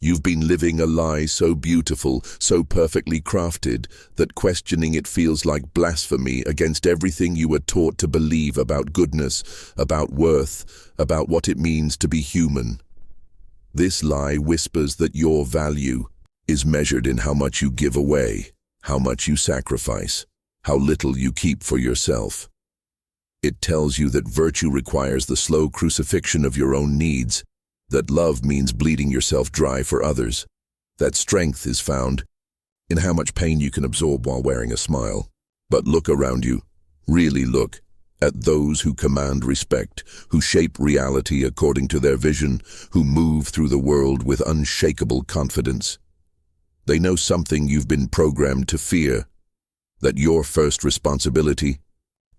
You've been living a lie so beautiful, so perfectly crafted, that questioning it feels like blasphemy against everything you were taught to believe about goodness, about worth, about what it means to be human. This lie whispers that your value is measured in how much you give away, how much you sacrifice, how little you keep for yourself. It tells you that virtue requires the slow crucifixion of your own needs, that love means bleeding yourself dry for others, that strength is found in how much pain you can absorb while wearing a smile. But look around you, really look, at those who command respect, who shape reality according to their vision, who move through the world with unshakable confidence. They know something you've been programmed to fear, that your first responsibility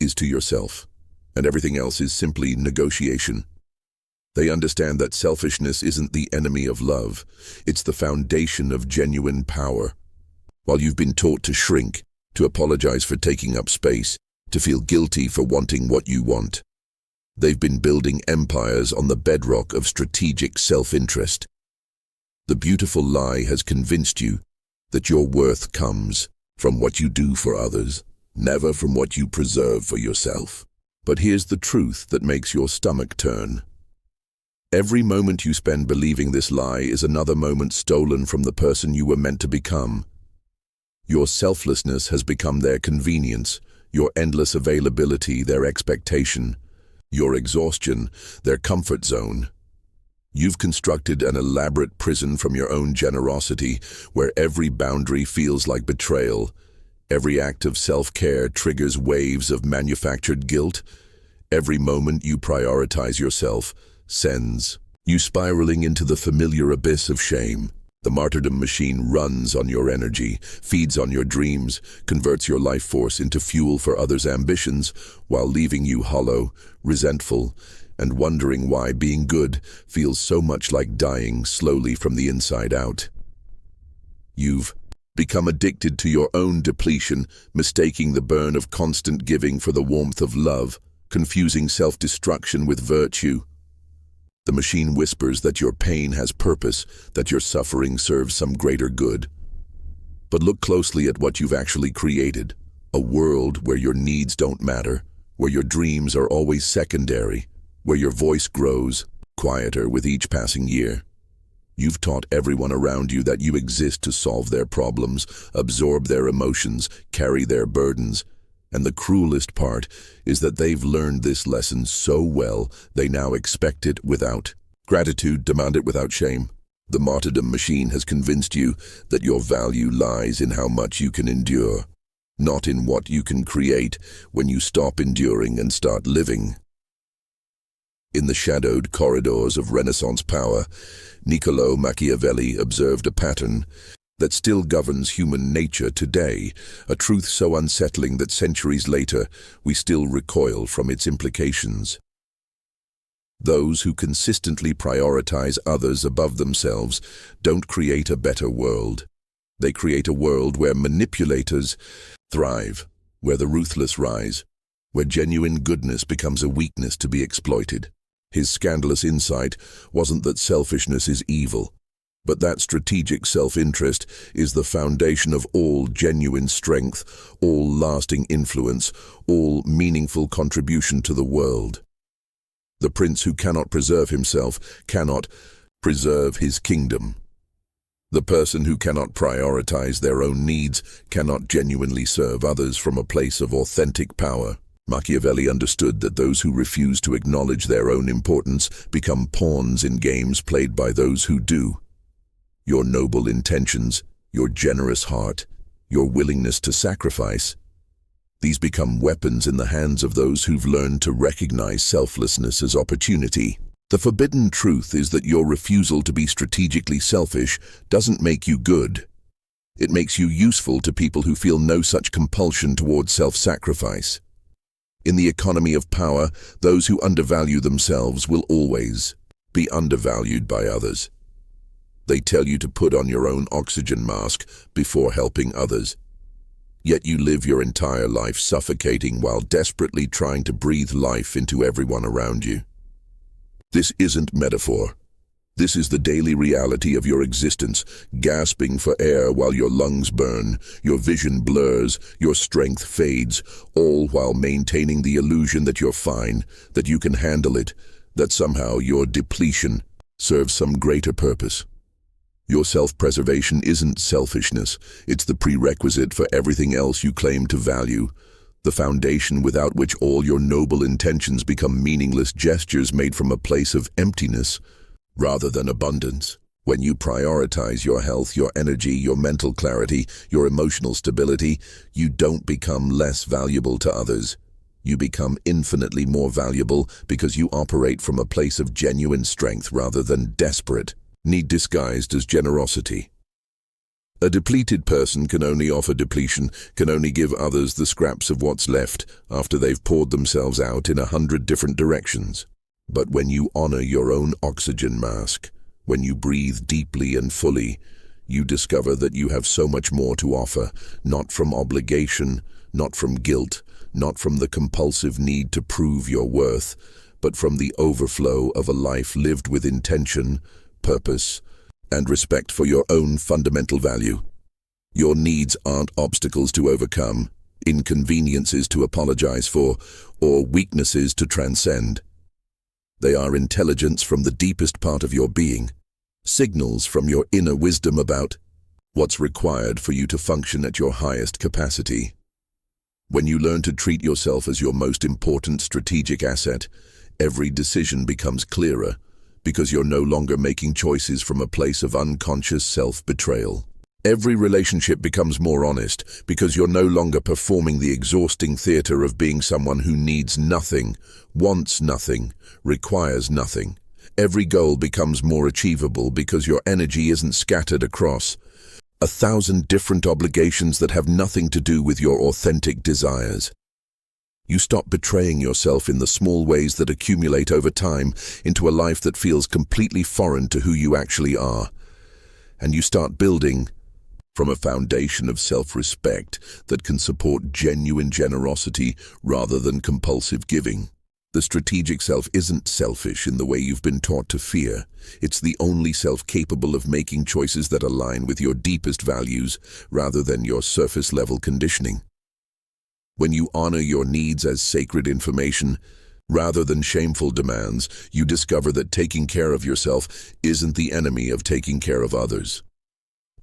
is to yourself, and everything else is simply negotiation. They understand that selfishness isn't the enemy of love, it's the foundation of genuine power. While you've been taught to shrink, to apologize for taking up space, to feel guilty for wanting what you want, they've been building empires on the bedrock of strategic self-interest. The beautiful lie has convinced you that your worth comes from what you do for others, never from what you preserve for yourself. But here's the truth that makes your stomach turn. Every moment you spend believing this lie is another moment stolen from the person you were meant to become. Your selflessness has become their convenience, your endless availability their expectation, your exhaustion their comfort zone. You've constructed an elaborate prison from your own generosity, where every boundary feels like betrayal. Every act of self-care triggers waves of manufactured guilt. Every moment you prioritize yourself sends you spiraling into the familiar abyss of shame. The martyrdom machine runs on your energy, feeds on your dreams, converts your life force into fuel for others' ambitions, while leaving you hollow, resentful, and wondering why being good feels so much like dying slowly from the inside out. You've become addicted to your own depletion, mistaking the burn of constant giving for the warmth of love, confusing self-destruction with virtue. The machine whispers that your pain has purpose, that your suffering serves some greater good. But look closely at what you've actually created, a world where your needs don't matter, where your dreams are always secondary, where your voice grows quieter with each passing year. You've taught everyone around you that you exist to solve their problems, absorb their emotions, carry their burdens. And the cruelest part is that they've learned this lesson so well, they now expect it without gratitude, demand it without shame. The martyrdom machine has convinced you that your value lies in how much you can endure, not in what you can create when you stop enduring and start living. In the shadowed corridors of Renaissance power, Niccolò Machiavelli observed a pattern that still governs human nature today, a truth so unsettling that centuries later we still recoil from its implications. Those who consistently prioritize others above themselves don't create a better world. They create a world where manipulators thrive, where the ruthless rise, where genuine goodness becomes a weakness to be exploited. His scandalous insight wasn't that selfishness is evil, but that strategic self-interest is the foundation of all genuine strength, all lasting influence, all meaningful contribution to the world. The prince who cannot preserve himself cannot preserve his kingdom. The person who cannot prioritize their own needs cannot genuinely serve others from a place of authentic power. Machiavelli understood that those who refuse to acknowledge their own importance become pawns in games played by those who do. Your noble intentions, your generous heart, your willingness to sacrifice, these become weapons in the hands of those who've learned to recognize selflessness as opportunity. The forbidden truth is that your refusal to be strategically selfish doesn't make you good. It makes you useful to people who feel no such compulsion towards self-sacrifice. In the economy of power, those who undervalue themselves will always be undervalued by others. They tell you to put on your own oxygen mask before helping others. Yet you live your entire life suffocating while desperately trying to breathe life into everyone around you. This isn't metaphor. This is the daily reality of your existence, gasping for air while your lungs burn, your vision blurs, your strength fades, all while maintaining the illusion that you're fine, that you can handle it, that somehow your depletion serves some greater purpose. Your self-preservation isn't selfishness, it's the prerequisite for everything else you claim to value, the foundation without which all your noble intentions become meaningless gestures made from a place of emptiness rather than abundance. When you prioritize your health, your energy, your mental clarity, your emotional stability, you don't become less valuable to others. You become infinitely more valuable because you operate from a place of genuine strength rather than desperate need disguised as generosity. A depleted person can only offer depletion, can only give others the scraps of what's left after they've poured themselves out in 100 different directions. But when you honor your own oxygen mask, when you breathe deeply and fully, you discover that you have so much more to offer, not from obligation, not from guilt, not from the compulsive need to prove your worth, but from the overflow of a life lived with intention, purpose, and respect for your own fundamental value. Your needs aren't obstacles to overcome, inconveniences to apologize for, or weaknesses to transcend. They are intelligence from the deepest part of your being, signals from your inner wisdom about what's required for you to function at your highest capacity. When you learn to treat yourself as your most important strategic asset, every decision becomes clearer because you're no longer making choices from a place of unconscious self-betrayal. Every relationship becomes more honest because you're no longer performing the exhausting theater of being someone who needs nothing, wants nothing, requires nothing. Every goal becomes more achievable because your energy isn't scattered across 1,000 different obligations that have nothing to do with your authentic desires. You stop betraying yourself in the small ways that accumulate over time into a life that feels completely foreign to who you actually are. And you start building from a foundation of self-respect that can support genuine generosity rather than compulsive giving. The strategic self isn't selfish in the way you've been taught to fear. It's the only self capable of making choices that align with your deepest values rather than your surface-level conditioning. When you honor your needs as sacred information rather than shameful demands, you discover that taking care of yourself isn't the enemy of taking care of others.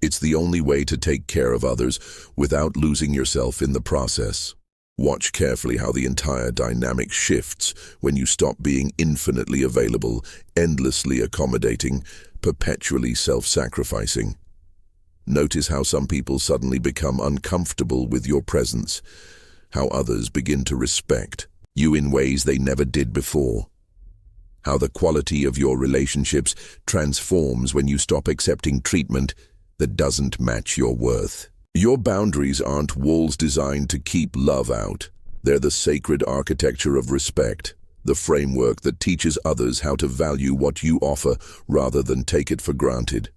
It's the only way to take care of others without losing yourself in the process. Watch carefully how the entire dynamic shifts when you stop being infinitely available, endlessly accommodating, perpetually self-sacrificing. Notice how some people suddenly become uncomfortable with your presence, how others begin to respect you in ways they never did before. How the quality of your relationships transforms when you stop accepting treatment that doesn't match your worth. Your boundaries aren't walls designed to keep love out. They're the sacred architecture of respect, the framework that teaches others how to value what you offer rather than take it for granted.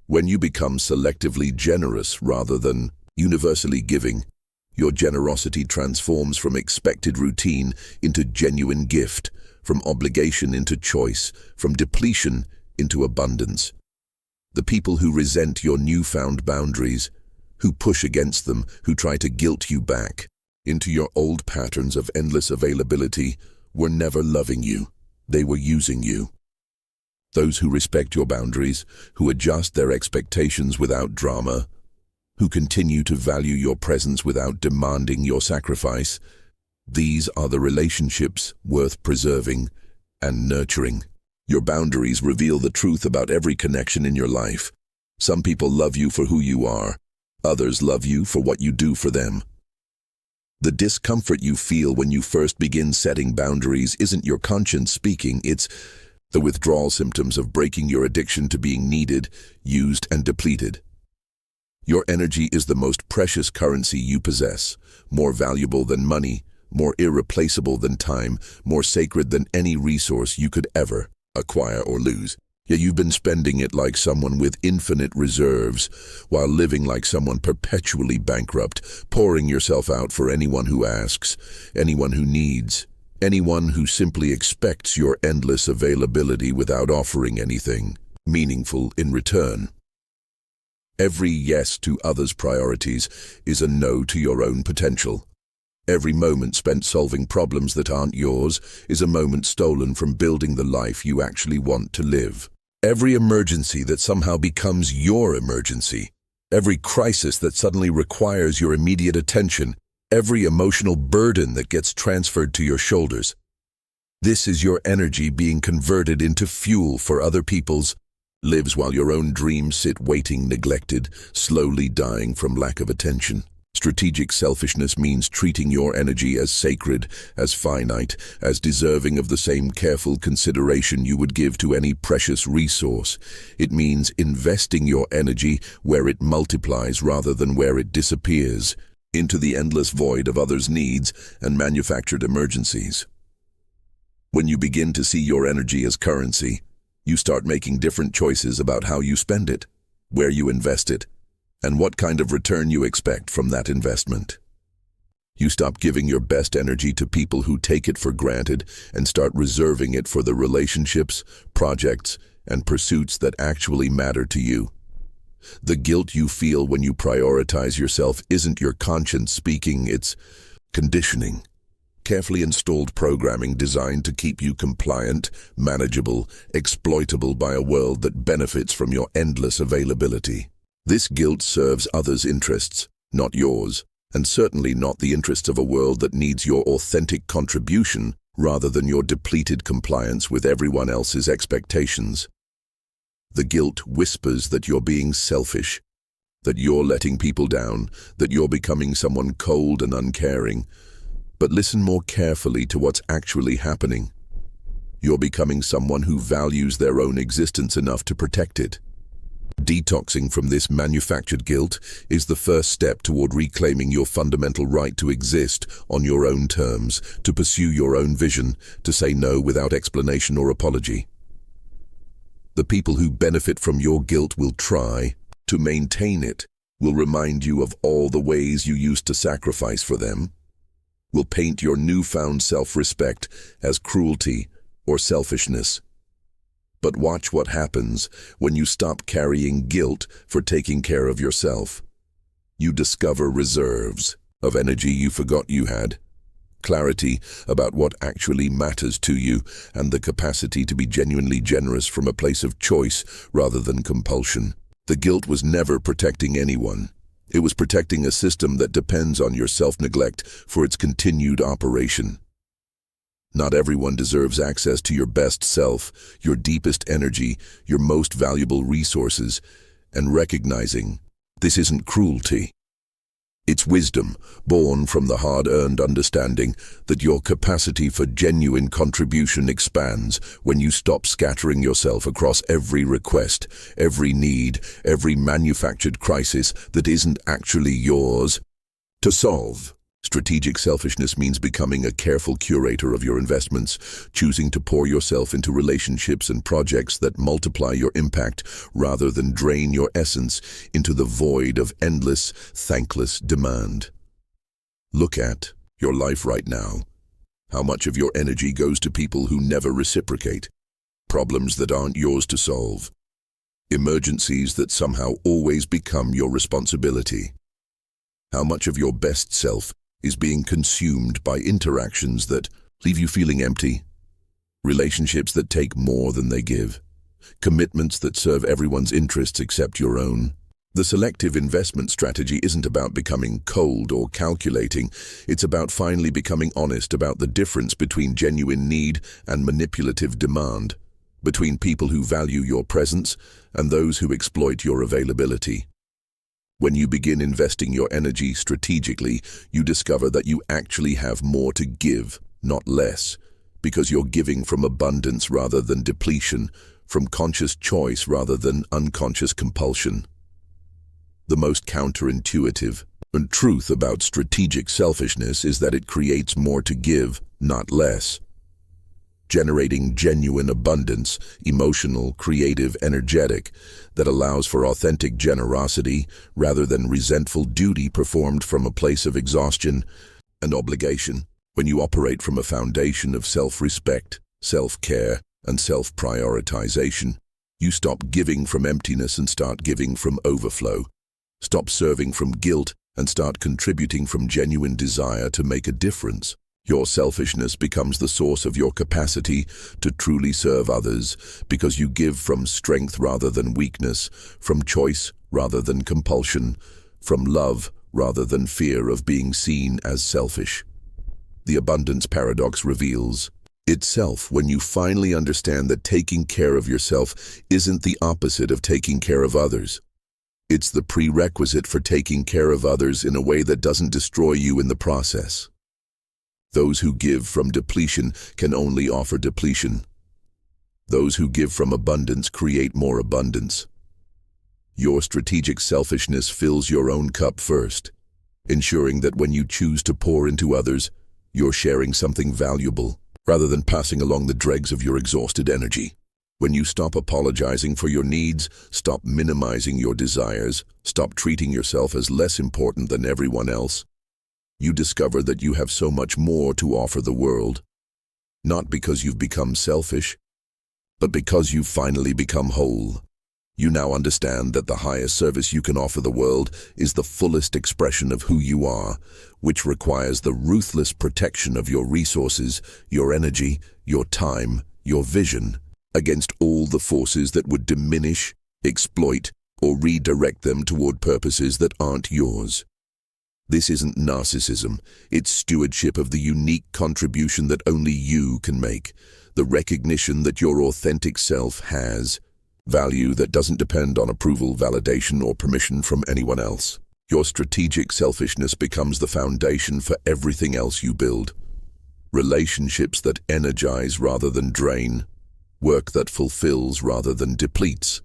When you become selectively generous rather than universally giving, your generosity transforms from expected routine into genuine gift, from obligation into choice, from depletion into abundance. The people who resent your newfound boundaries, who push against them, who try to guilt you back into your old patterns of endless availability, were never loving you. They were using you. Those who respect your boundaries, who adjust their expectations without drama, who continue to value your presence without demanding your sacrifice, these are the relationships worth preserving and nurturing. Your boundaries reveal the truth about every connection in your life. Some people love you for who you are. Others love you for what you do for them. The discomfort you feel when you first begin setting boundaries isn't your conscience speaking, it's the withdrawal symptoms of breaking your addiction to being needed, used, and depleted. Your energy is the most precious currency you possess, more valuable than money, more irreplaceable than time, more sacred than any resource you could ever acquire or lose. Yet you've been spending it like someone with infinite reserves, while living like someone perpetually bankrupt, pouring yourself out for anyone who asks, anyone who needs, Anyone who simply expects your endless availability without offering anything meaningful in return. Every yes to others' priorities is a no to your own potential. Every moment spent solving problems that aren't yours is a moment stolen from building the life you actually want to live. Every emergency that somehow becomes your emergency, every crisis that suddenly requires your immediate attention, every emotional burden that gets transferred to your shoulders. This is your energy being converted into fuel for other people's lives while your own dreams sit waiting neglected, slowly dying from lack of attention. Strategic selfishness means treating your energy as sacred, as finite, as deserving of the same careful consideration you would give to any precious resource. It means investing your energy where it multiplies rather than where it disappears, into the endless void of others' needs and manufactured emergencies. When you begin to see your energy as currency, you start making different choices about how you spend it, where you invest it, and what kind of return you expect from that investment. You stop giving your best energy to people who take it for granted and start reserving it for the relationships, projects, and pursuits that actually matter to you. The guilt you feel when you prioritize yourself isn't your conscience speaking, it's conditioning. Carefully installed programming designed to keep you compliant, manageable, exploitable by a world that benefits from your endless availability. This guilt serves others' interests, not yours, and certainly not the interests of a world that needs your authentic contribution rather than your depleted compliance with everyone else's expectations. The guilt whispers that you're being selfish, that you're letting people down, that you're becoming someone cold and uncaring. But listen more carefully to what's actually happening. You're becoming someone who values their own existence enough to protect it. Detoxing from this manufactured guilt is the first step toward reclaiming your fundamental right to exist on your own terms, to pursue your own vision, to say no without explanation or apology. The people who benefit from your guilt will try to maintain it, will remind you of all the ways you used to sacrifice for them, will paint your newfound self-respect as cruelty or selfishness. But watch what happens when you stop carrying guilt for taking care of yourself. You discover reserves of energy you forgot you had, clarity about what actually matters to you, and the capacity to be genuinely generous from a place of choice rather than compulsion. The guilt was never protecting anyone. It was protecting a system that depends on your self-neglect for its continued operation. Not everyone deserves access to your best self, your deepest energy, your most valuable resources, and recognizing this isn't cruelty. It's wisdom, born from the hard-earned understanding that your capacity for genuine contribution expands when you stop scattering yourself across every request, every need, every manufactured crisis that isn't actually yours to solve. Strategic selfishness means becoming a careful curator of your investments, choosing to pour yourself into relationships and projects that multiply your impact rather than drain your essence into the void of endless, thankless demand. Look at your life right now. How much of your energy goes to people who never reciprocate? Problems that aren't yours to solve? Emergencies that somehow always become your responsibility? How much of your best self is being consumed by interactions that leave you feeling empty, relationships that take more than they give, commitments that serve everyone's interests except your own? The selective investment strategy isn't about becoming cold or calculating. It's about finally becoming honest about the difference between genuine need and manipulative demand, between people who value your presence and those who exploit your availability. When you begin investing your energy strategically, you discover that you actually have more to give, not less, because you're giving from abundance rather than depletion, from conscious choice rather than unconscious compulsion. The most counterintuitive and truth about strategic selfishness is that it creates more to give, not less. Generating genuine abundance, emotional, creative, energetic, that allows for authentic generosity rather than resentful duty performed from a place of exhaustion and obligation. When you operate from a foundation of self-respect, self-care, and self-prioritization, you stop giving from emptiness and start giving from overflow. Stop serving from guilt and start contributing from genuine desire to make a difference. Your selfishness becomes the source of your capacity to truly serve others because you give from strength rather than weakness, from choice rather than compulsion, from love rather than fear of being seen as selfish. The abundance paradox reveals itself when you finally understand that taking care of yourself isn't the opposite of taking care of others. It's the prerequisite for taking care of others in a way that doesn't destroy you in the process. Those who give from depletion can only offer depletion. Those who give from abundance create more abundance. Your strategic selfishness fills your own cup first, ensuring that when you choose to pour into others, you're sharing something valuable, rather than passing along the dregs of your exhausted energy. When you stop apologizing for your needs, stop minimizing your desires, stop treating yourself as less important than everyone else, you discover that you have so much more to offer the world. Not because you've become selfish, but because you've finally become whole. You now understand that the highest service you can offer the world is the fullest expression of who you are, which requires the ruthless protection of your resources, your energy, your time, your vision, against all the forces that would diminish, exploit, or redirect them toward purposes that aren't yours. This isn't narcissism, it's stewardship of the unique contribution that only you can make, the recognition that your authentic self has value that doesn't depend on approval, validation, or permission from anyone else. Your strategic selfishness becomes the foundation for everything else you build. Relationships that energize rather than drain, work that fulfills rather than depletes,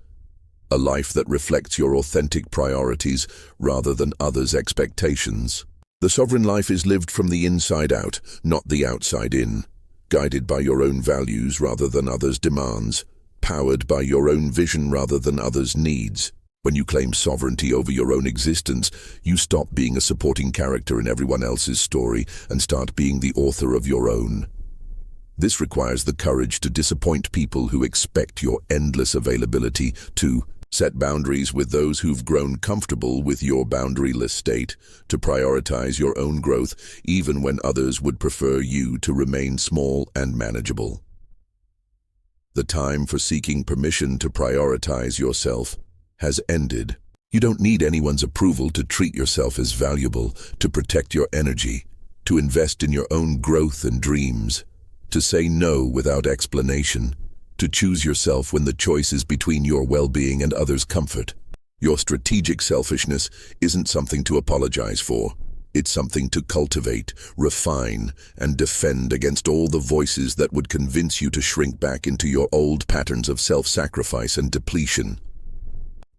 a life that reflects your authentic priorities rather than others' expectations. The sovereign life is lived from the inside out, not the outside in, guided by your own values rather than others' demands, powered by your own vision rather than others' needs. When you claim sovereignty over your own existence, you stop being a supporting character in everyone else's story and start being the author of your own. This requires the courage to disappoint people who expect your endless availability, to set boundaries with those who've grown comfortable with your boundaryless state, to prioritize your own growth even when others would prefer you to remain small and manageable. The time for seeking permission to prioritize yourself has ended. You don't need anyone's approval to treat yourself as valuable, to protect your energy, to invest in your own growth and dreams, to say no without explanation, to choose yourself when the choice is between your well-being and others' comfort. Your strategic selfishness isn't something to apologize for. It's something to cultivate, refine, and defend against all the voices that would convince you to shrink back into your old patterns of self-sacrifice and depletion.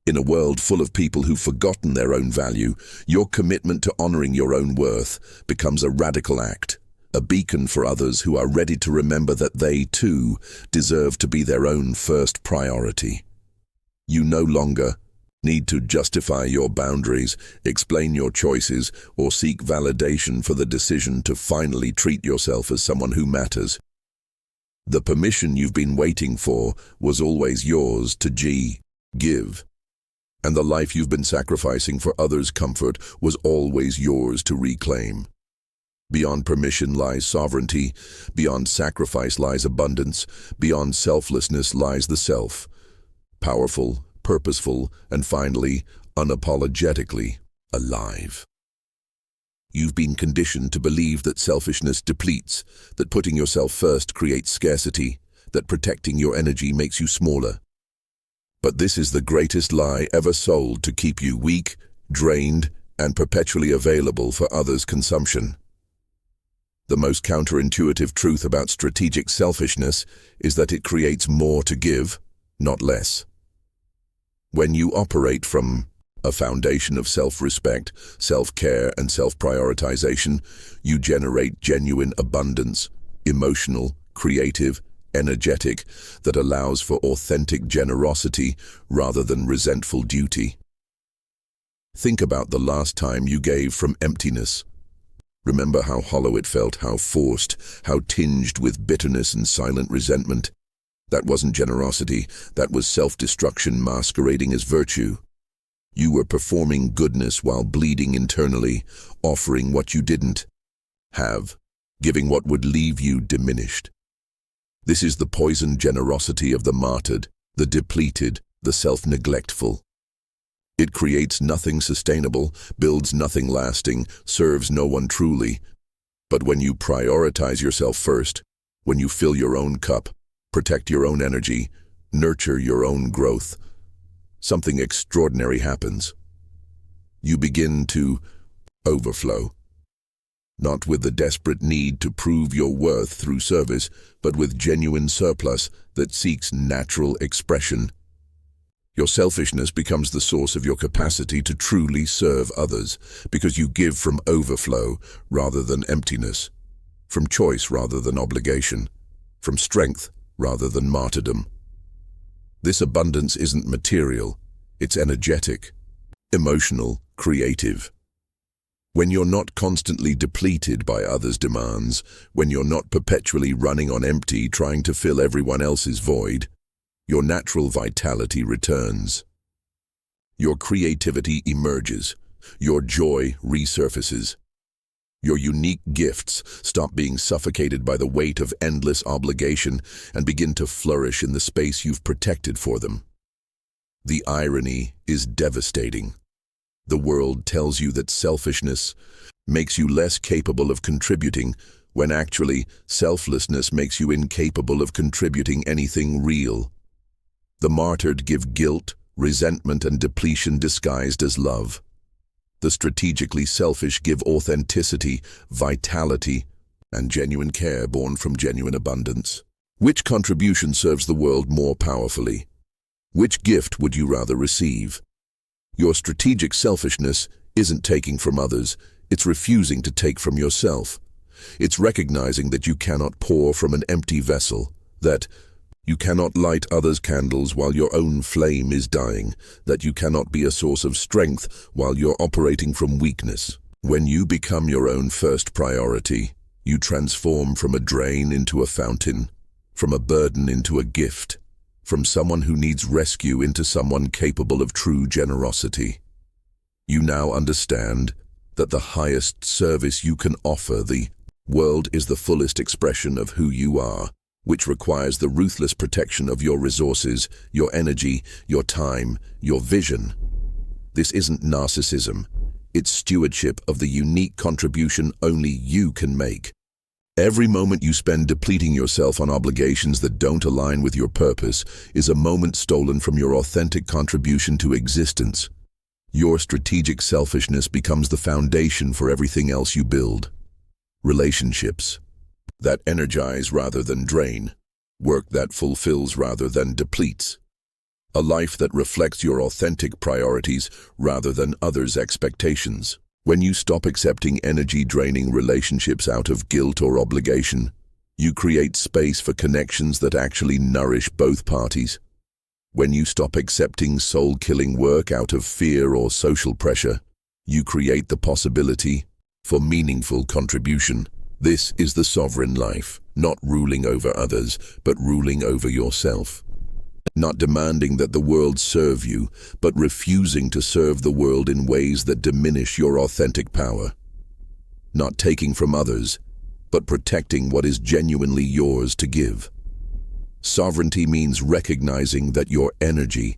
In a world full of people who've forgotten their own value, your commitment to honoring your own worth becomes a radical act, a beacon for others who are ready to remember that they, too, deserve to be their own first priority. You no longer need to justify your boundaries, explain your choices, or seek validation for the decision to finally treat yourself as someone who matters. The permission you've been waiting for was always yours to give. And the life you've been sacrificing for others' comfort was always yours to reclaim. Beyond permission lies sovereignty, beyond sacrifice lies abundance, beyond selflessness lies the self. Powerful, purposeful, and finally, unapologetically alive. You've been conditioned to believe that selfishness depletes, that putting yourself first creates scarcity, that protecting your energy makes you smaller. But this is the greatest lie ever sold to keep you weak, drained, and perpetually available for others' consumption. The most counterintuitive truth about strategic selfishness is that it creates more to give, not less. When you operate from a foundation of self-respect, self-care, and self-prioritization, you generate genuine abundance, emotional, creative, energetic, that allows for authentic generosity rather than resentful duty. Think about the last time you gave from emptiness. Remember how hollow it felt, how forced, how tinged with bitterness and silent resentment. That wasn't generosity, that was self-destruction masquerading as virtue. You were performing goodness while bleeding internally, offering what you didn't have, giving what would leave you diminished. This is the poisoned generosity of the martyred, the depleted, the self-neglectful. It creates nothing sustainable, builds nothing lasting, serves no one truly. But when you prioritize yourself first, when you fill your own cup, protect your own energy, nurture your own growth, something extraordinary happens. You begin to overflow. Not with the desperate need to prove your worth through service, but with genuine surplus that seeks natural expression. Your selfishness becomes the source of your capacity to truly serve others, because you give from overflow rather than emptiness, from choice rather than obligation, from strength rather than martyrdom. This abundance isn't material, it's energetic, emotional, creative. When you're not constantly depleted by others' demands, when you're not perpetually running on empty trying to fill everyone else's void, your natural vitality returns. Your creativity emerges, your joy resurfaces. Your unique gifts stop being suffocated by the weight of endless obligation and begin to flourish in the space you've protected for them. The irony is devastating. The world tells you that selfishness makes you less capable of contributing, when actually selflessness makes you incapable of contributing anything real. The martyred give guilt, resentment, and depletion disguised as love. The strategically selfish give authenticity, vitality, and genuine care born from genuine abundance. Which contribution serves the world more powerfully? Which gift would you rather receive? Your strategic selfishness isn't taking from others, it's refusing to take from yourself. It's recognizing that you cannot pour from an empty vessel, that you cannot light others' candles while your own flame is dying, that you cannot be a source of strength while you're operating from weakness. When you become your own first priority, you transform from a drain into a fountain, from a burden into a gift, from someone who needs rescue into someone capable of true generosity. You now understand that the highest service you can offer the world is the fullest expression of who you are, which requires the ruthless protection of your resources, your energy, your time, your vision. This isn't narcissism, it's stewardship of the unique contribution only you can make. Every moment you spend depleting yourself on obligations that don't align with your purpose is a moment stolen from your authentic contribution to existence. Your strategic selfishness becomes the foundation for everything else you build. Relationships that energize rather than drain, work that fulfills rather than depletes, a life that reflects your authentic priorities rather than others' expectations. When you stop accepting energy-draining relationships out of guilt or obligation, you create space for connections that actually nourish both parties. When you stop accepting soul-killing work out of fear or social pressure, you create the possibility for meaningful contribution. This is the sovereign life, not ruling over others, but ruling over yourself. Not demanding that the world serve you, but refusing to serve the world in ways that diminish your authentic power. Not taking from others, but protecting what is genuinely yours to give. Sovereignty means recognizing that your energy,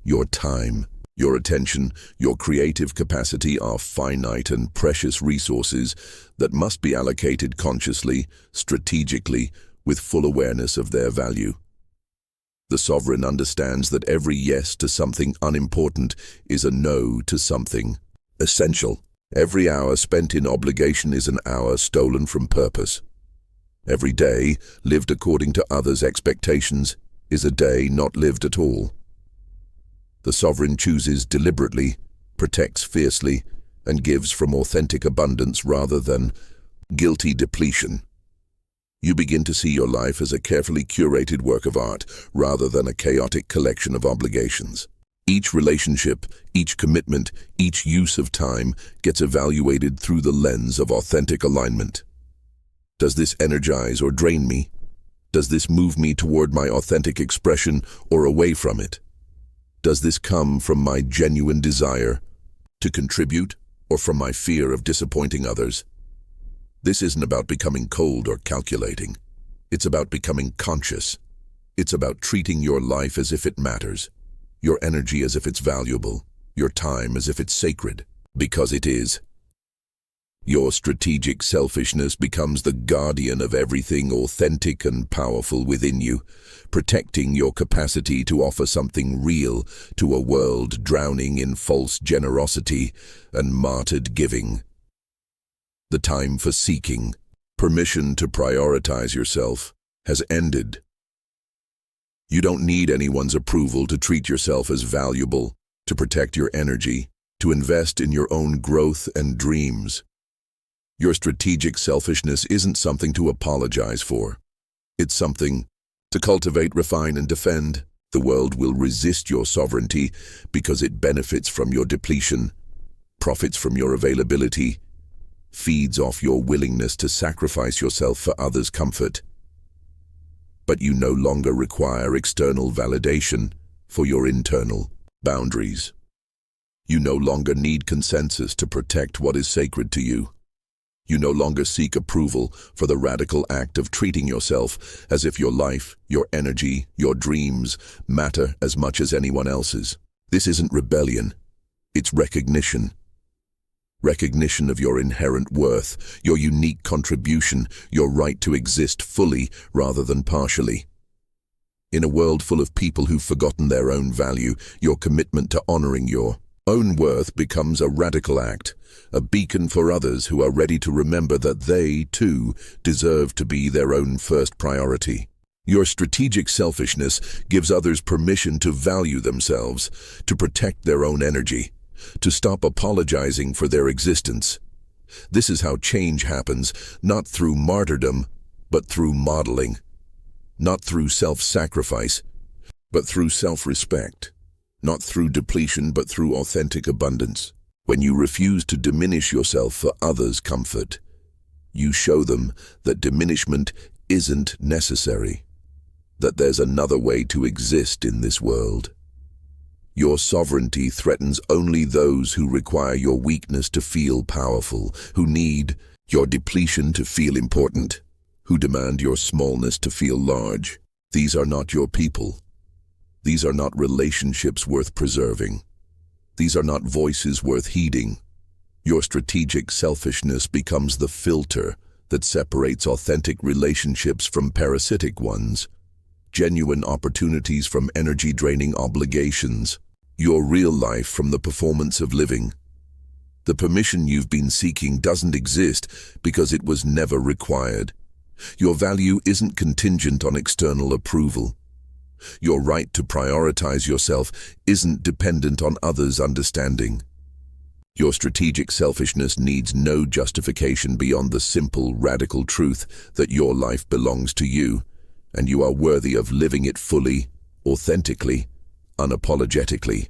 your time, your attention, your creative capacity are finite and precious resources that must be allocated consciously, strategically, with full awareness of their value. The sovereign understands that every yes to something unimportant is a no to something essential. Every hour spent in obligation is an hour stolen from purpose. Every day lived according to others' expectations is a day not lived at all. The sovereign chooses deliberately, protects fiercely, and gives from authentic abundance rather than guilty depletion. You begin to see your life as a carefully curated work of art rather than a chaotic collection of obligations. Each relationship, each commitment, each use of time gets evaluated through the lens of authentic alignment. Does this energize or drain me? Does this move me toward my authentic expression or away from it? Does this come from my genuine desire to contribute or from my fear of disappointing others? This isn't about becoming cold or calculating. It's about becoming conscious. It's about treating your life as if it matters, your energy as if it's valuable, your time as if it's sacred, because it is. Your strategic selfishness becomes the guardian of everything authentic and powerful within you, protecting your capacity to offer something real to a world drowning in false generosity and martyred giving. The time for seeking permission to prioritize yourself has ended. You don't need anyone's approval to treat yourself as valuable, to protect your energy, to invest in your own growth and dreams. Your strategic selfishness isn't something to apologize for. It's something to cultivate, refine, and defend. The world will resist your sovereignty because it benefits from your depletion, profits from your availability, feeds off your willingness to sacrifice yourself for others' comfort. But you no longer require external validation for your internal boundaries. You no longer need consensus to protect what is sacred to you. You no longer seek approval for the radical act of treating yourself as if your life, your energy, your dreams matter as much as anyone else's. This isn't rebellion. It's recognition. Recognition of your inherent worth, your unique contribution, your right to exist fully rather than partially. In a world full of people who've forgotten their own value, your commitment to honoring your own worth becomes a radical act, a beacon for others who are ready to remember that they, too, deserve to be their own first priority. Your strategic selfishness gives others permission to value themselves, to protect their own energy, to stop apologizing for their existence. This is how change happens, not through martyrdom, but through modeling. Not through self-sacrifice, but through self-respect. Not through depletion, but through authentic abundance. When you refuse to diminish yourself for others' comfort, you show them that diminishment isn't necessary, that there's another way to exist in this world. Your sovereignty threatens only those who require your weakness to feel powerful, who need your depletion to feel important, who demand your smallness to feel large. These are not your people. These are not relationships worth preserving. These are not voices worth heeding. Your strategic selfishness becomes the filter that separates authentic relationships from parasitic ones, genuine opportunities from energy-draining obligations, your real life from the performance of living. The permission you've been seeking doesn't exist because it was never required. Your value isn't contingent on external approval. Your right to prioritize yourself isn't dependent on others' understanding. Your strategic selfishness needs no justification beyond the simple, radical truth that your life belongs to you, and you are worthy of living it fully, authentically, unapologetically.